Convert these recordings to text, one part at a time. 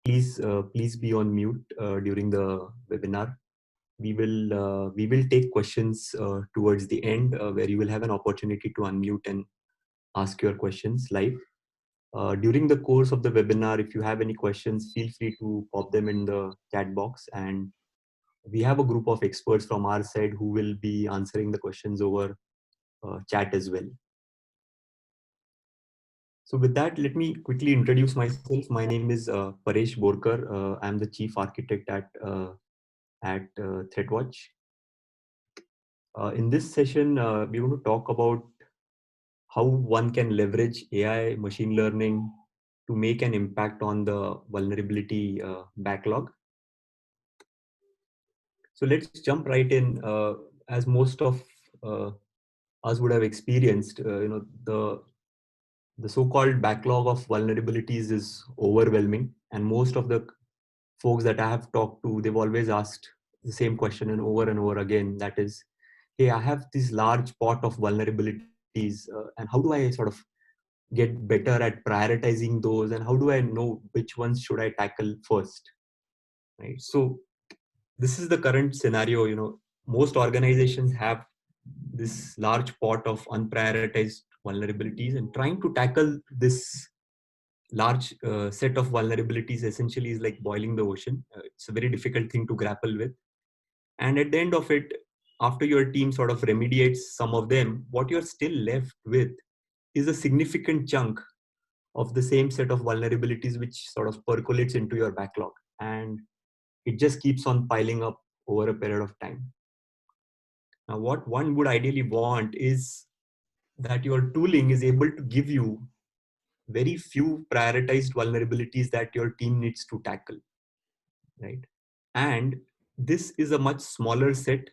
Please be on mute during the webinar. We will take questions towards the end, where you will have an opportunity to unmute and ask your questions live. During the course of the webinar, if you have any questions, feel free to pop them in the chat box, and we have a group of experts from our side who will be answering the questions over chat as well. So with that, let me quickly introduce myself. My name is Paresh Borkar. I'm the chief architect at ThreatWatch. In this session, we're going to talk about how one can leverage AI machine learning to make an impact on the vulnerability backlog. So let's jump right in. As most of us would have experienced, the so-called backlog of vulnerabilities is overwhelming, and most of the folks that I have talked to, they've always asked the same question and over again. That is, hey, I have this large pot of vulnerabilities, and how do I sort of get better at prioritizing those, and how do I know which ones should I tackle first, right? So this is the current scenario. Most organizations have this large pot of unprioritized vulnerabilities, and trying to tackle this large set of vulnerabilities essentially is like boiling the ocean. It's a very difficult thing to grapple with. And at the end of it, after your team sort of remediates some of them, what you're still left with is a significant chunk of the same set of vulnerabilities which sort of percolates into your backlog. And it just keeps on piling up over a period of time. Now, what one would ideally want is that your tooling is able to give you very few prioritized vulnerabilities that your team needs to tackle, right? And this is a much smaller set.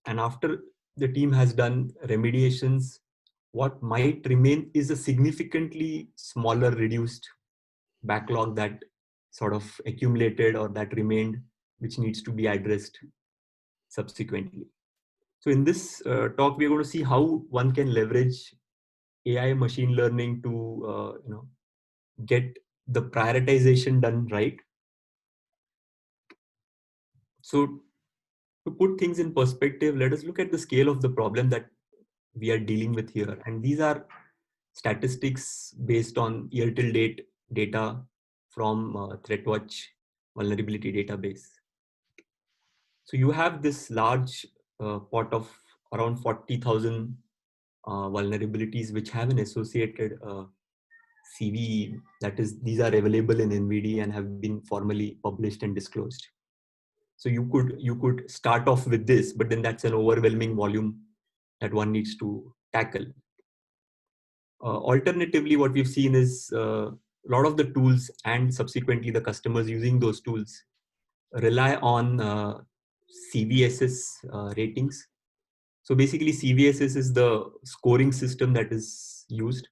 And after the team has done remediations, what might remain is a significantly smaller, reduced backlog that sort of accumulated or that remained, which needs to be addressed subsequently. So in this talk, we're going to see how one can leverage AI machine learning to get the prioritization done right. So to put things in perspective, let us look at the scale of the problem that we are dealing with here. And these are statistics based on year till date data from ThreatWatch vulnerability database. So you have this large pot of around 40,000 vulnerabilities which have an associated CVE. That is, these are available in NVD and have been formally published and disclosed. So you could start off with this, but then that's an overwhelming volume that one needs to tackle. Alternatively, what we've seen is a lot of the tools and subsequently the customers using those tools rely on CVSS ratings. So basically CVSS is the scoring system that is used,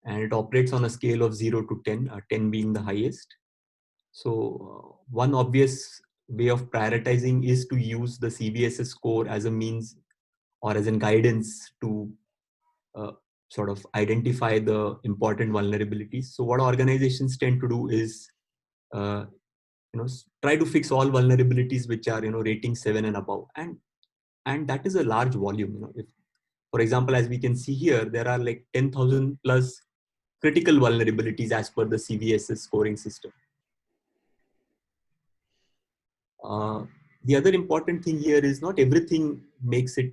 and it operates on a scale of 0 to 10, 10 being the highest. So one obvious way of prioritizing is to use the CVSS score as a means or as a guidance to sort of identify the important vulnerabilities. So what organizations tend to do is try to fix all vulnerabilities which are rating 7 and above, and that is a large volume. If, for example, as we can see here, there are like 10,000 plus critical vulnerabilities as per the CVSS scoring system. The other important thing here is not everything makes it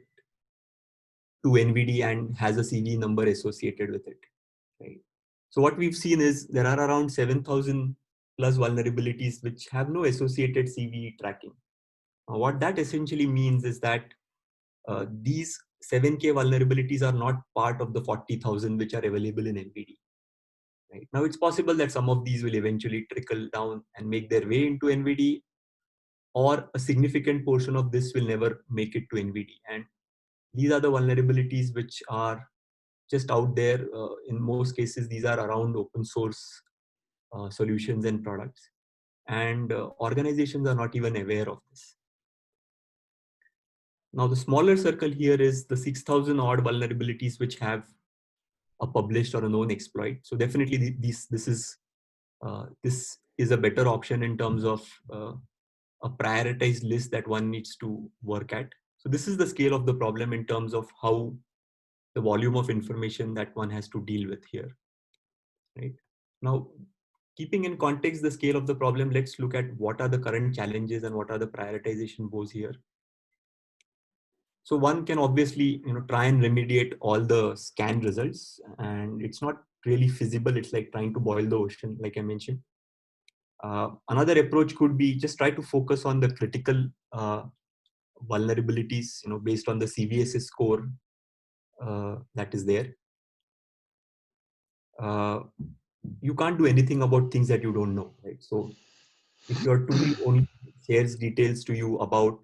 to NVD and has a CV number associated with it, right? So what we've seen is there are around 7,000 plus vulnerabilities which have no associated CV tracking. What that essentially means is that these 7K vulnerabilities are not part of the 40,000 which are available in NVD. Right? Now it's possible that some of these will eventually trickle down and make their way into NVD, or a significant portion of this will never make it to NVD. And these are the vulnerabilities which are just out there. In most cases, these are around open source solutions and products. And organizations are not even aware of this. Now, the smaller circle here is the 6,000 odd vulnerabilities which have a published or a known exploit. So definitely this is is a better option in terms of a prioritized list that one needs to work at. So this is the scale of the problem in terms of how the volume of information that one has to deal with here, right? Now, keeping in context the scale of the problem, let's look at what are the current challenges and what are the prioritization goals here. So one can obviously, try and remediate all the scan results, and it's not really feasible. It's like trying to boil the ocean, like I mentioned. Another approach could be just try to focus on the critical vulnerabilities, based on the CVSS score that is there. You can't do anything about things that you don't know, right? So if your tool only shares details to you about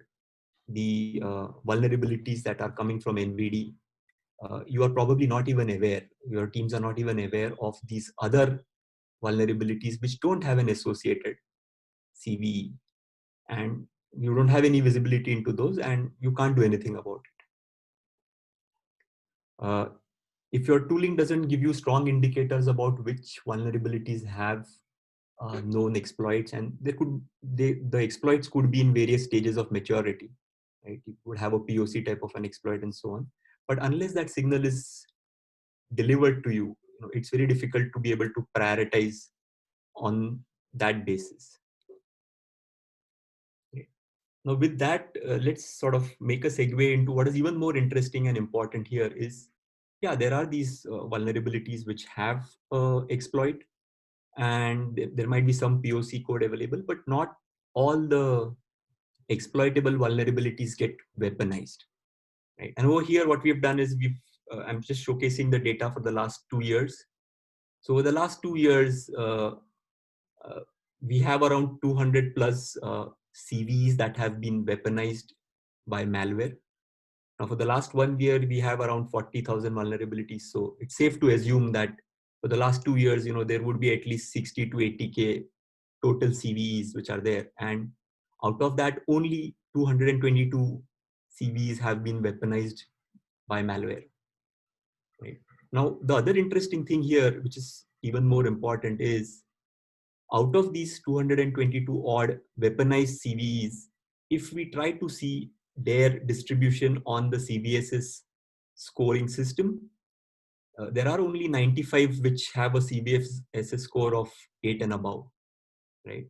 the vulnerabilities that are coming from NVD, you are probably not even aware, your teams are not even aware of these other vulnerabilities which don't have an associated CVE, and you don't have any visibility into those, and you can't do anything about it. If your tooling doesn't give you strong indicators about which vulnerabilities have known exploits, and the exploits could be in various stages of maturity, right? You would have a POC type of an exploit and so on. But unless that signal is delivered to you, it's very difficult to be able to prioritize on that basis. Okay. Now with that, let's sort of make a segue into what is even more interesting and important here is, yeah, there are these vulnerabilities which have exploit, and there might be some POC code available, but not all the exploitable vulnerabilities get weaponized, right? And over here, what we've done is I'm just showcasing the data for the last 2 years. So over the last 2 years, uh, we have around 200 plus CVs that have been weaponized by malware. Now, for the last 1 year, we have around 40,000 vulnerabilities. So it's safe to assume that for the last 2 years, there would be at least 60 to 80K total CVEs which are there. And out of that, only 222 CVEs have been weaponized by malware. Right? Now, the other interesting thing here, which is even more important, is out of these 222 odd weaponized CVEs, if we try to see their distribution on the CVSS scoring system, there are only 95 which have a CVSS score of 8 and above, right?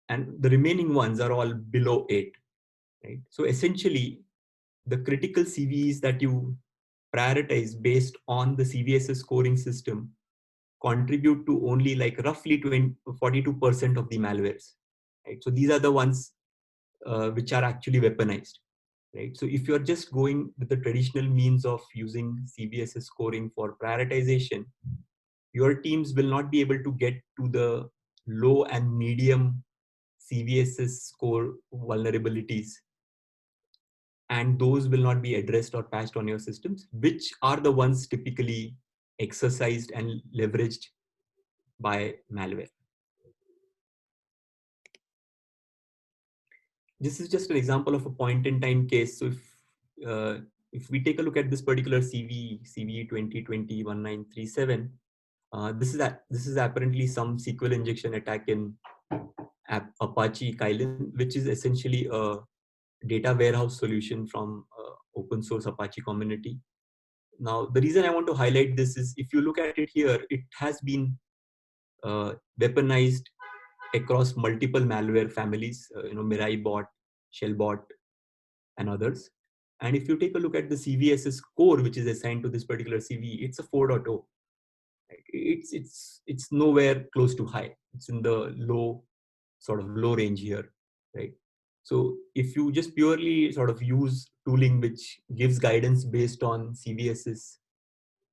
And the remaining ones are all below 8, right? So essentially, the critical CVEs that you prioritize based on the CVSS scoring system contribute to only like roughly 42% of the malwares, right? So these are the ones which are actually weaponized, right? So if you're just going with the traditional means of using CVSS scoring for prioritization, your teams will not be able to get to the low and medium CVSS score vulnerabilities, and those will not be addressed or patched on your systems, which are the ones typically exercised and leveraged by malware. This is just an example of a point in time case. So if we take a look at this particular CVE 2020-1937, this is apparently some SQL injection attack in Apache Kylin, which is essentially a data warehouse solution from open source Apache community. Now, the reason I want to highlight this is if you look at it here, it has been weaponized across multiple malware families, Mirai bot, Shellbot, and others. And if you take a look at the CVSS score, which is assigned to this particular CVE, it's a 4.0. It's nowhere close to high. It's in the sort of low range here, right? So if you just purely sort of use tooling which gives guidance based on CVSS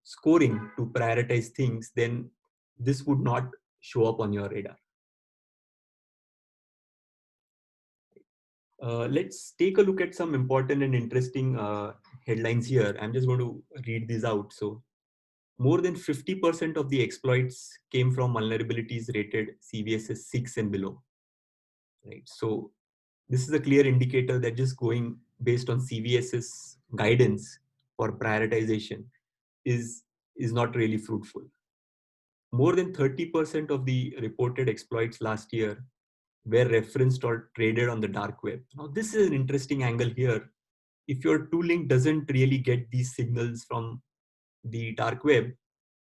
scoring to prioritize things, then this would not show up on your radar. Let's take a look at some important and interesting headlines here. I'm just going to read these out. So more than 50% of the exploits came from vulnerabilities rated CVSS 6 and below, right? So this is a clear indicator that just going based on CVSS guidance for prioritization is not really fruitful. more than 30% of the reported exploits last year were referenced or traded on the dark web. Now, this is an interesting angle here. If your tooling doesn't really get these signals from the dark web,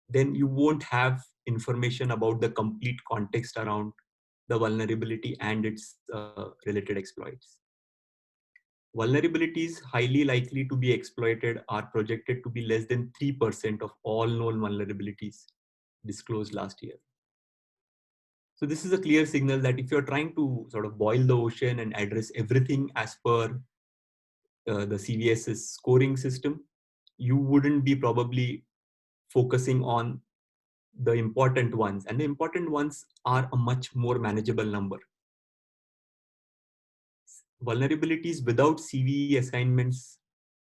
then you won't have information about the complete context around the vulnerability and its related exploits. Vulnerabilities highly likely to be exploited are projected to be less than 3% of all known vulnerabilities disclosed last year. So this is a clear signal that if you're trying to sort of boil the ocean and address everything as per the CVS's scoring system, you wouldn't be probably focusing on the important ones, and the important ones are a much more manageable number. Vulnerabilities without CVE assignments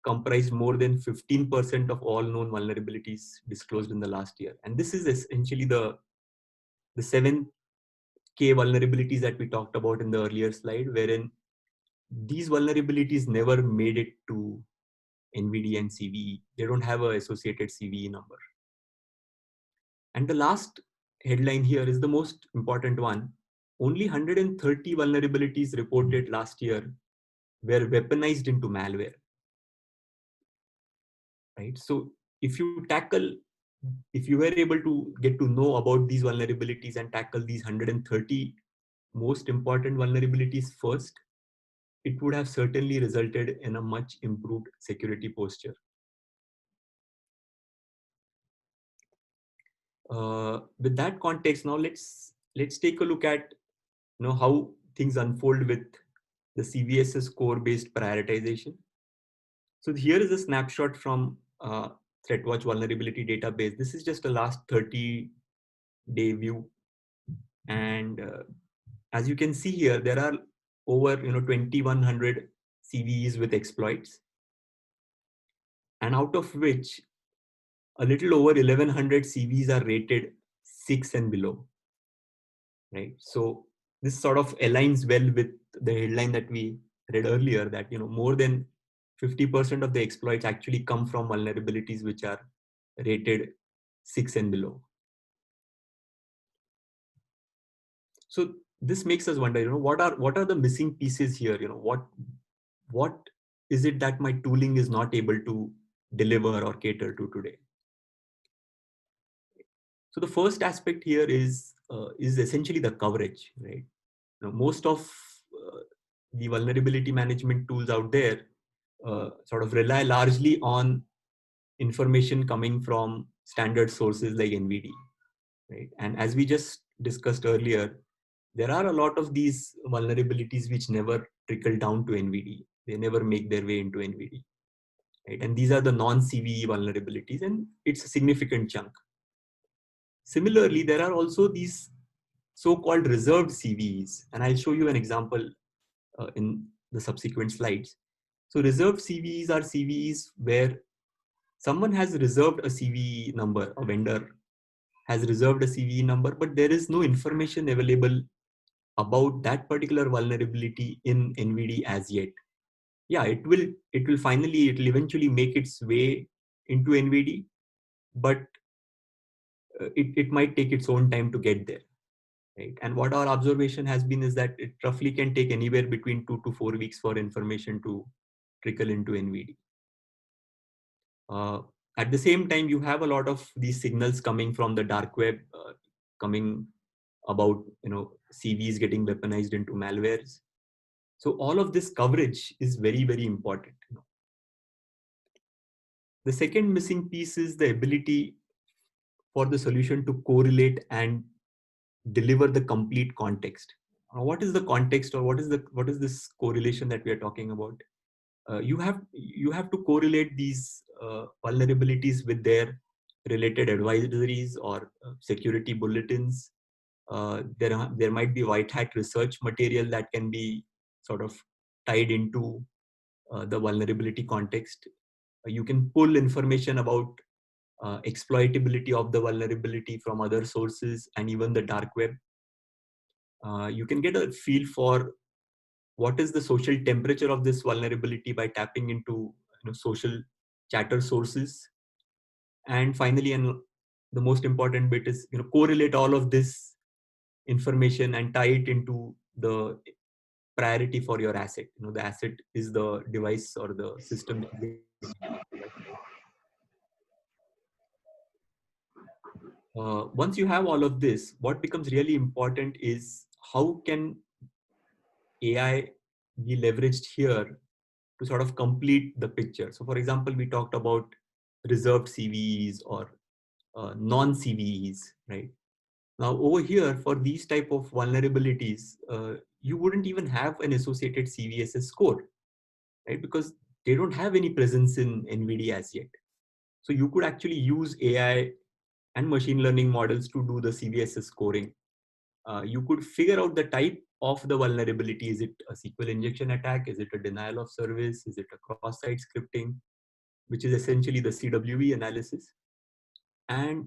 comprised more than 15% of all known vulnerabilities disclosed in the last year. And this is essentially the 7K vulnerabilities that we talked about in the earlier slide, wherein these vulnerabilities never made it to NVD and CVE. They don't have an associated CVE number. And the last headline here is the most important one. Only 130 vulnerabilities reported last year were weaponized into malware. Right? So if you were able to get to know about these vulnerabilities and tackle these 130 most important vulnerabilities first, it would have certainly resulted in a much improved security posture. With that context, now let's take a look at how things unfold with the CVS's core-based prioritization. So here is a snapshot from ThreatWatch vulnerability database. This is just a last 30-day view, and as you can see here, there are over 2,100 CVEs with exploits, and out of which a little over 1,100 CVs are rated 6 and below. Right. So this sort of aligns well with the headline that we read earlier, that more than 50% of the exploits actually come from vulnerabilities which are rated 6 and below. So this makes us wonder, what are the missing pieces here? What is it that my tooling is not able to deliver or cater to today? So the first aspect here is essentially the coverage, right? Most of the vulnerability management tools out there sort of rely largely on information coming from standard sources like NVD, right? And as we just discussed earlier, there are a lot of these vulnerabilities which never trickle down to NVD. They never make their way into NVD, right? And these are the non-CVE vulnerabilities, and it's a significant chunk. Similarly, there are also these so-called reserved CVEs, and I'll show you an example in the subsequent slides. So reserved CVEs are CVEs where someone has reserved a CVE number, a vendor has reserved a CVE number, but there is no information available about that particular vulnerability in NVD as yet. Yeah, it will eventually make its way into NVD, but it might take its own time to get there. Right? And what our observation has been is that it roughly can take anywhere between 2 to 4 weeks for information to trickle into NVD. At the same time, you have a lot of these signals coming from the dark web, coming about CVs getting weaponized into malwares. So all of this coverage is very, very important. The second missing piece is the ability for the solution to correlate and deliver the complete context. What is the context, or what is this correlation that we are talking about? You have to correlate these vulnerabilities with their related advisories or security bulletins. There might be white hat research material that can be sort of tied into the vulnerability context. You can pull information about exploitability of the vulnerability from other sources and even the dark web. You can get a feel for what is the social temperature of this vulnerability by tapping into social chatter sources. And finally, and the most important bit is, correlate all of this information and tie it into the priority for your asset. The asset is the device or the system. Once you have all of this, what becomes really important is how can AI be leveraged here to sort of complete the picture. So for example, we talked about reserved CVEs or non-CVEs, right? Now over here, for these type of vulnerabilities, you wouldn't even have an associated CVSS score, right? Because they don't have any presence in NVIDIA as yet. So you could actually use AI and machine learning models to do the CVSS scoring. You could figure out the type of the vulnerability. Is it a SQL injection attack? Is it a denial of service? Is it a cross-site scripting, which is essentially the CWE analysis? And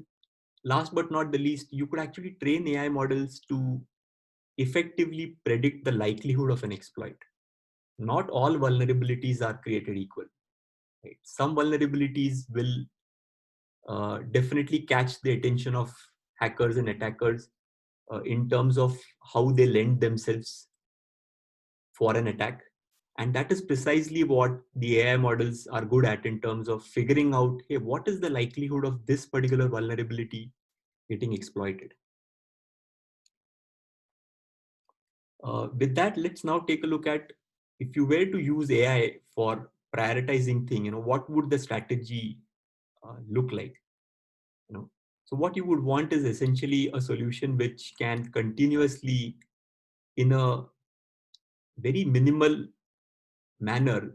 last but not the least, you could actually train AI models to effectively predict the likelihood of an exploit. Not all vulnerabilities are created equal. Right? Some vulnerabilities will definitely catch the attention of hackers and attackers in terms of how they lend themselves for an attack. And that is precisely what the AI models are good at in terms of figuring out, hey, what is the likelihood of this particular vulnerability getting exploited? With that, let's now take a look at, if you were to use AI for prioritizing thing, what would the strategy look like? So what you would want is essentially a solution which can continuously, in a very minimal manner,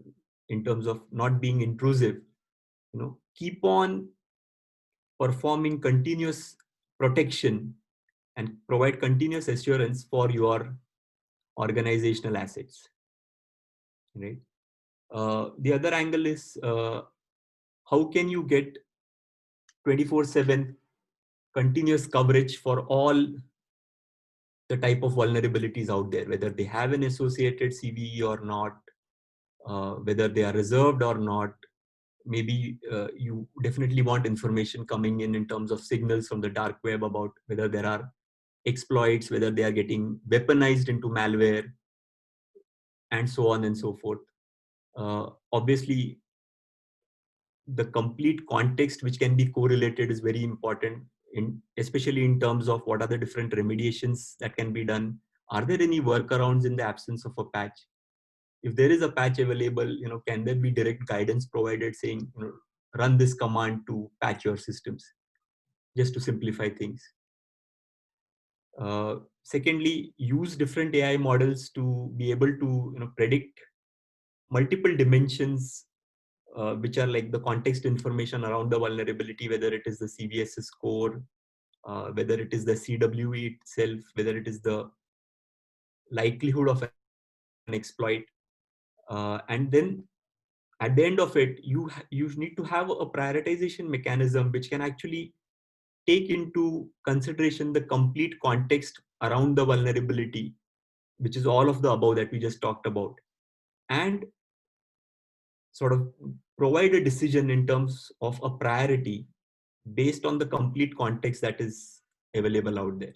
in terms of not being intrusive, keep on performing continuous protection and provide continuous assurance for your organizational assets, right? The other angle is, how can you get 24/7 continuous coverage for all the type of vulnerabilities out there, whether they have an associated CVE or not, whether they are reserved or not. Maybe you definitely want information coming in terms of signals from the dark web about whether there are exploits, whether they are getting weaponized into malware, and so on and so forth. Obviously, the complete context which can be correlated is very important, especially in terms of what are the different remediations that can be done. Are there any workarounds in the absence of a patch? If there is a patch available, can there be direct guidance provided saying, run this command to patch your systems, just to simplify things. Secondly, use different AI models to be able to predict multiple dimensions, which are like the context information around the vulnerability, whether it is the CVSS score, whether it is the CWE itself, whether it is the likelihood of an exploit. And then at the end of it, you need to have a prioritization mechanism which can actually take into consideration the complete context around the vulnerability, which is all of the above that we just talked about, and sort of provide a decision in terms of a priority based on the complete context that is available out there.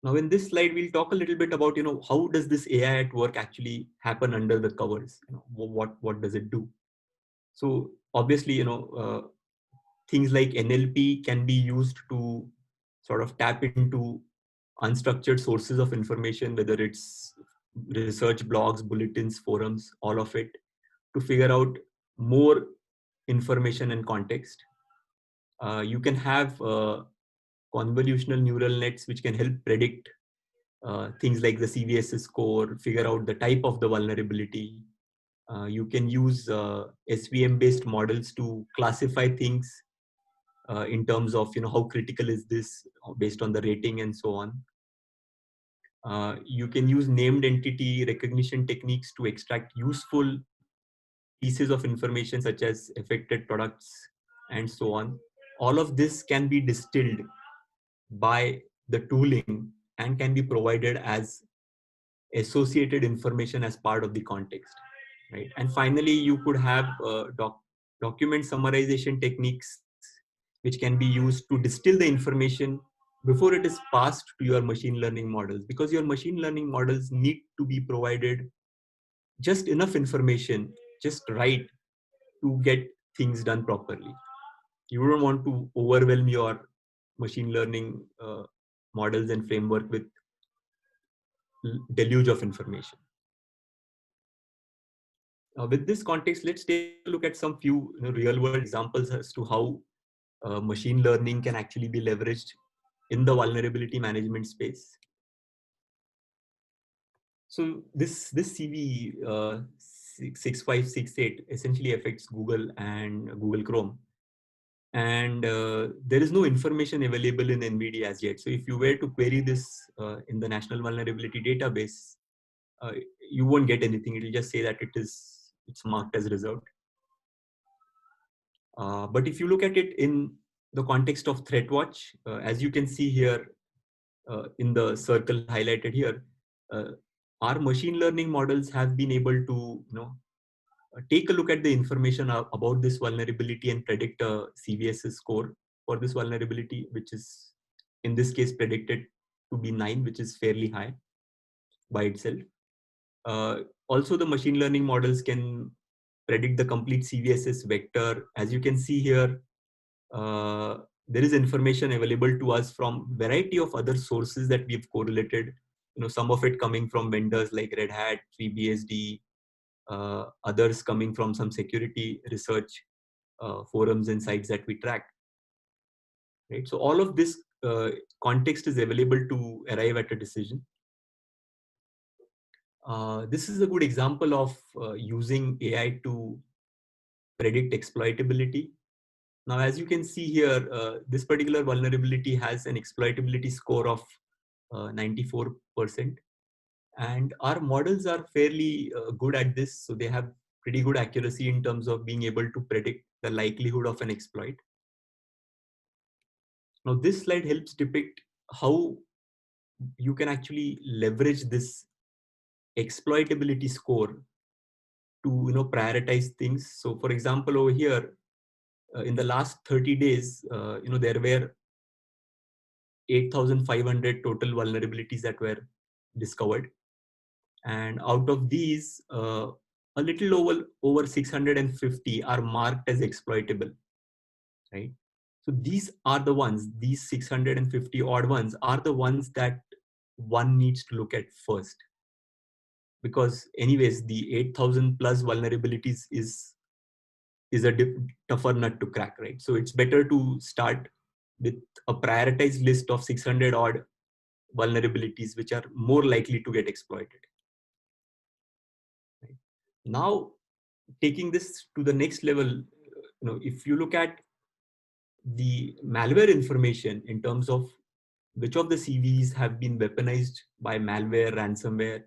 Now, in this slide, we'll talk a little bit about, how does this AI at work actually happen under the covers? What does it do? So obviously, things like NLP can be used to sort of tap into unstructured sources of information, whether it's research blogs, bulletins, forums, all of it, to figure out more information and context. You can have convolutional neural nets which can help predict things like the CVSS score, figure out the type of the vulnerability. You can use SVM-based models to classify things in terms of how critical is this based on the rating and so on. You can use named entity recognition techniques to extract useful pieces of information such as affected products and so on. All of this can be distilled by the tooling and can be provided as associated information as part of the context, right? And finally, you could have document summarization techniques which can be used to distill the information before it is passed to your machine learning models, because your machine learning models need to be provided just enough information, just right, to get things done properly. You don't want to overwhelm your machine learning models and framework with deluge of information. With this context, let's take a look at some few real world examples as to how machine learning can actually be leveraged in the vulnerability management space. So this CV 6568 essentially affects Google and Google Chrome, and there is no information available in NVIDIA as yet. So if you were to query this in the National Vulnerability Database, uh, you won't get anything. It will just say that it's marked as reserved. But if you look at it in the context of ThreatWatch, as you can see here in the circle highlighted here, uh, our machine learning models have been able to take a look at the information about this vulnerability and predict a CVSS score for this vulnerability, which is in this case predicted to be 9, which is fairly high by itself. Also, the machine learning models can predict the complete CVSS vector. As you can see here, there is information available to us from variety of other sources that we've correlated. Some of it coming from vendors like Red Hat, FreeBSD, others coming from some security research forums and sites that we track. Right. So all of this context is available to arrive at a decision. This is a good example of using AI to predict exploitability. Now, as you can see here, this particular vulnerability has an exploitability score of 94%. And our models are fairly good at this. So they have pretty good accuracy in terms of being able to predict the likelihood of an exploit. Now, this slide helps depict how you can actually leverage this exploitability score to prioritize things. So for example, over here, in the last 30 days, there were 8,500 total vulnerabilities that were discovered. And out of these, a little over 650 are marked as exploitable, right? So these are the ones, these 650 odd ones are the ones that one needs to look at first. Because anyways, the 8,000 plus vulnerabilities is a tougher nut to crack, right? So it's better to start with a prioritized list of 600 odd vulnerabilities which are more likely to get exploited. Right? Now, taking this to the next level, if you look at the malware information in terms of which of the CVs have been weaponized by malware, ransomware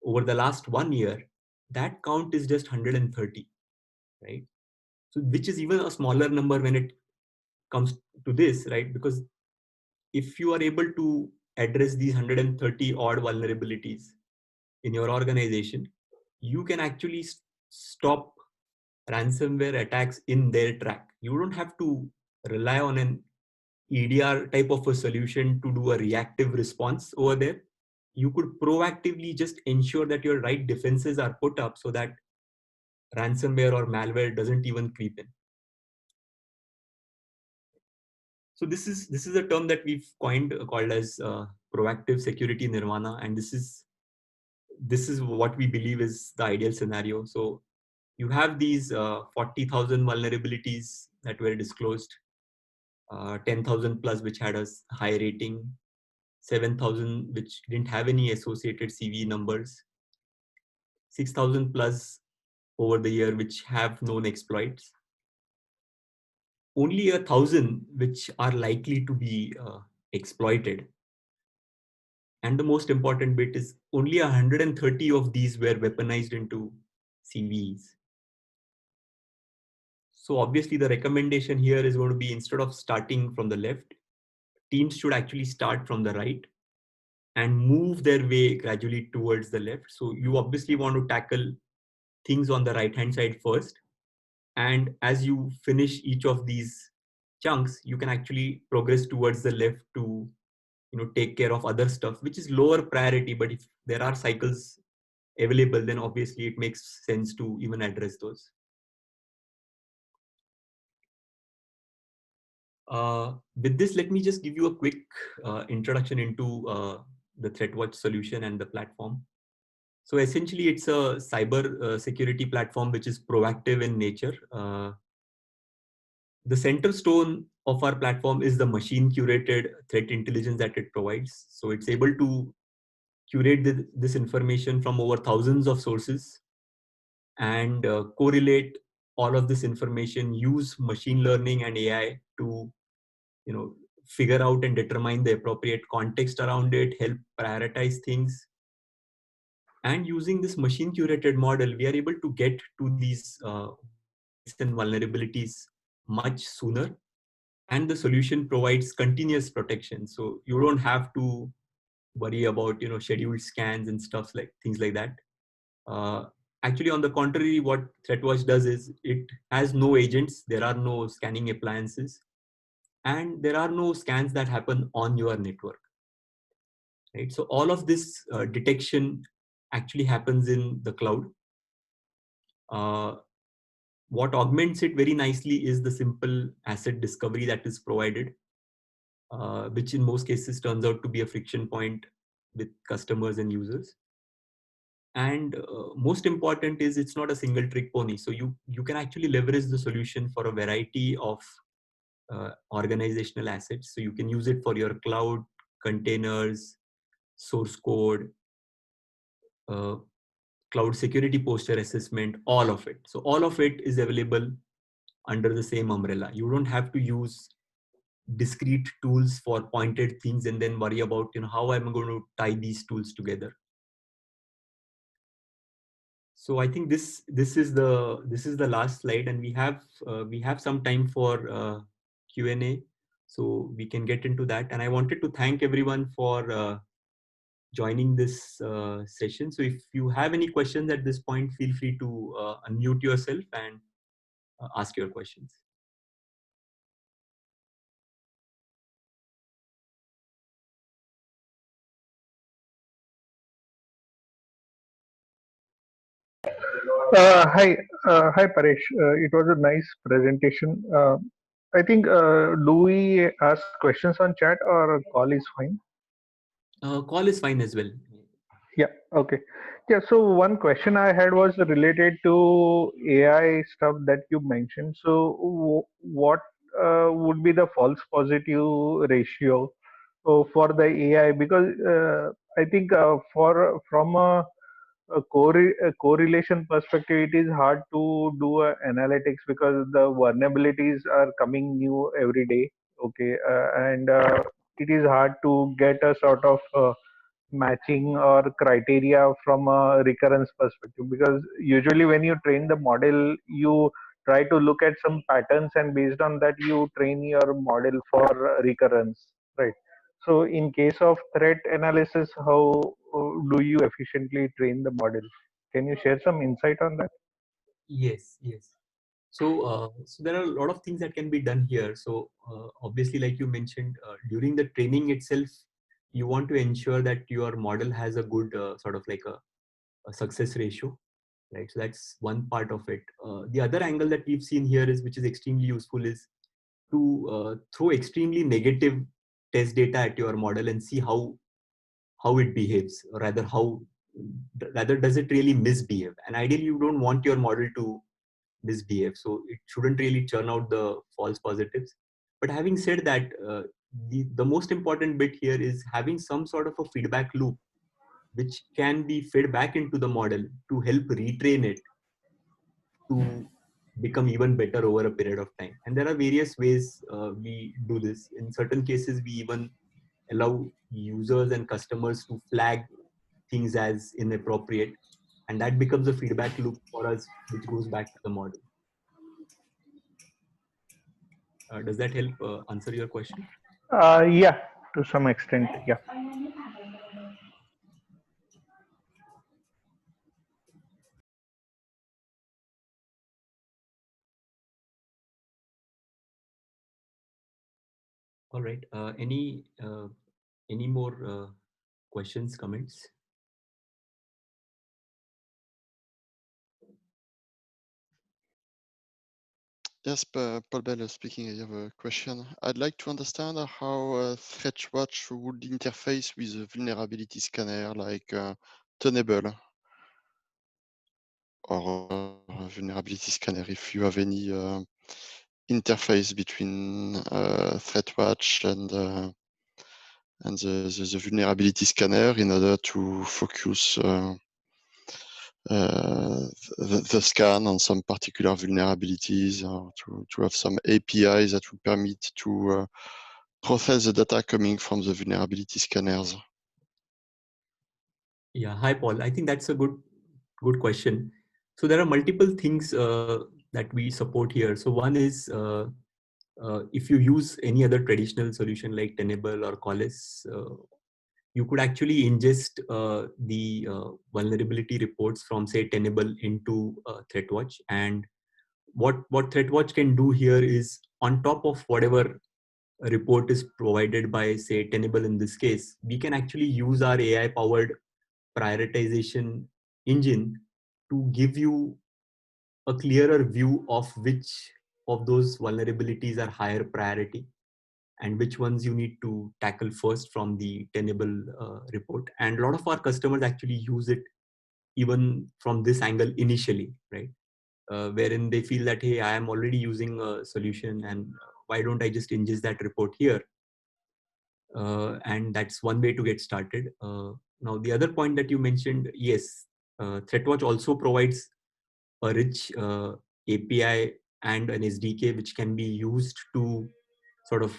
over the last 1 year, that count is just 130, right? So which is even a smaller number when it comes to this, right? Because if you are able to address these 130 odd vulnerabilities in your organization, you can actually stop ransomware attacks in their track. You don't have to rely on an EDR type of a solution to do a reactive response over there. You could proactively just ensure that your right defenses are put up so that ransomware or malware doesn't even creep in. So this is a term that we've coined called as proactive security nirvana, and this is what we believe is the ideal scenario. So you have these 40,000 vulnerabilities that were disclosed, 10,000 plus which had a high rating, 7,000 which didn't have any associated CV numbers, 6,000 plus over the year which have known exploits, only 1,000 which are likely to be exploited. And the most important bit is only 130 of these were weaponized into CVEs. So obviously the recommendation here is going to be, instead of starting from the left, teams should actually start from the right and move their way gradually towards the left. So you obviously want to tackle things on the right hand side first. And as you finish each of these chunks, you can actually progress towards the left to take care of other stuff which is lower priority. But if there are cycles available, then obviously it makes sense to even address those. With this, let me just give you a quick introduction into the ThreatWatch solution and the platform. So essentially, it's a cyber security platform which is proactive in nature. The center stone of our platform is the machine curated threat intelligence that it provides. So it's able to curate this information from over thousands of sources and correlate all of this information, use machine learning and AI to figure out and determine the appropriate context around it, help prioritize things. And using this machine curated model, we are able to get to these and vulnerabilities much sooner. And the solution provides continuous protection. So you don't have to worry about scheduled scans and stuff like things like that. Actually, on the contrary, what ThreatWatch does is it has no agents. There are no scanning appliances, and there are no scans that happen on your network. Right. So all of this detection actually happens in the cloud. What augments it very nicely is the simple asset discovery that is provided, which in most cases turns out to be a friction point with customers and users. And most important is it's not a single trick pony. So you can actually leverage the solution for a variety of organizational assets. So you can use it for your cloud, containers, source code, uh, cloud security posture assessment, all of it. So all of it is available under the same umbrella. You don't have to use discrete tools for pointed things and then worry about how am I going to tie these tools together. So I think this is the last slide, and we have some time for Q&A, so we can get into that. And I wanted to thank everyone for joining this session. So if you have any questions at this point, feel free to unmute yourself and ask your questions. Hi Paresh. It was a nice presentation. I think do we ask questions on chat or call is fine? Call is fine as well. Yeah. Okay. Yeah. So one question I had was related to AI stuff that you mentioned. So what would be the false positive ratio for the AI? Because I think for from a correlation perspective, it is hard to do analytics because the vulnerabilities are coming new every day. Okay, and it is hard to get a sort of matching or criteria from a recurrence perspective, because usually when you train the model, you try to look at some patterns and based on that you train your model for recurrence, right? So in case of threat analysis, how do you efficiently train the model? Can you share some insight on that? Yes. So there are a lot of things that can be done here. So obviously, like you mentioned, during the training itself, you want to ensure that your model has a good sort of like a success ratio, right? So that's one part of it. The other angle that we've seen here is, which is extremely useful, is to throw extremely negative test data at your model and see how it behaves, or rather does it really misbehave. And ideally, you don't want your model to misbehave, so it shouldn't really churn out the false positives. But having said that, the most important bit here is having some sort of a feedback loop which can be fed back into the model to help retrain it to become even better over a period of time. And there are various ways we do this. In certain cases, we even allow users and customers to flag things as inappropriate, and that becomes a feedback loop for us which goes back to the model. Does that help answer your question? Yeah, to some extent, yeah. All right. Any more questions, comments? Yes, Paul Bell speaking. I have a question. I'd like to understand how ThreatWatch would interface with a vulnerability scanner like Tenable or a vulnerability scanner. If you have any interface between ThreatWatch and the vulnerability scanner in order to focus the scan on some particular vulnerabilities, or to have some APIs that would permit to process the data coming from the vulnerability scanners. Yeah. Hi, Paul. I think that's a good question. So there are multiple things that we support here. So one is if you use any other traditional solution like Tenable or Qualys, you could actually ingest the vulnerability reports from, say, Tenable into ThreatWatch. And what ThreatWatch can do here is, on top of whatever report is provided by, say, Tenable in this case, we can actually use our AI-powered prioritization engine to give you a clearer view of which of those vulnerabilities are higher priority and which ones you need to tackle first from the Tenable report. And a lot of our customers actually use it even from this angle initially, right? Wherein they feel that, hey, I am already using a solution, and why don't I just ingest that report here? And that's one way to get started. Now, the other point that you mentioned, yes, ThreatWatch also provides a rich API and an SDK which can be used to sort of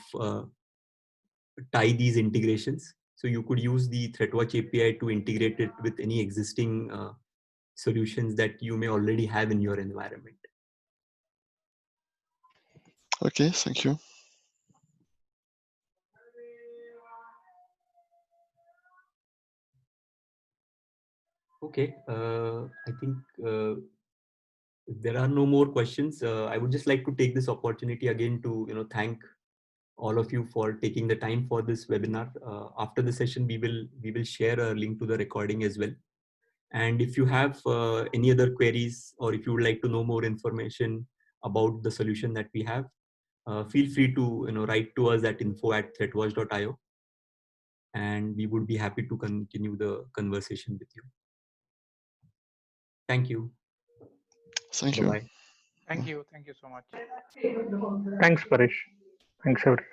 tie these integrations. So you could use the ThreatWatch API to integrate it with any existing solutions that you may already have in your environment. Okay, thank you. Okay, I think if there are no more questions, I would just like to take this opportunity again to thank all of you for taking the time for this webinar. After the session, we will share a link to the recording as well. And if you have any other queries, or if you would like to know more information about the solution that we have, feel free to write to us at info@threatwatch.io, and we would be happy to continue the conversation with you. Thank you. Thank you. Bye-bye. Thank you so much. Thanks, Paresh. Thanks, everyone.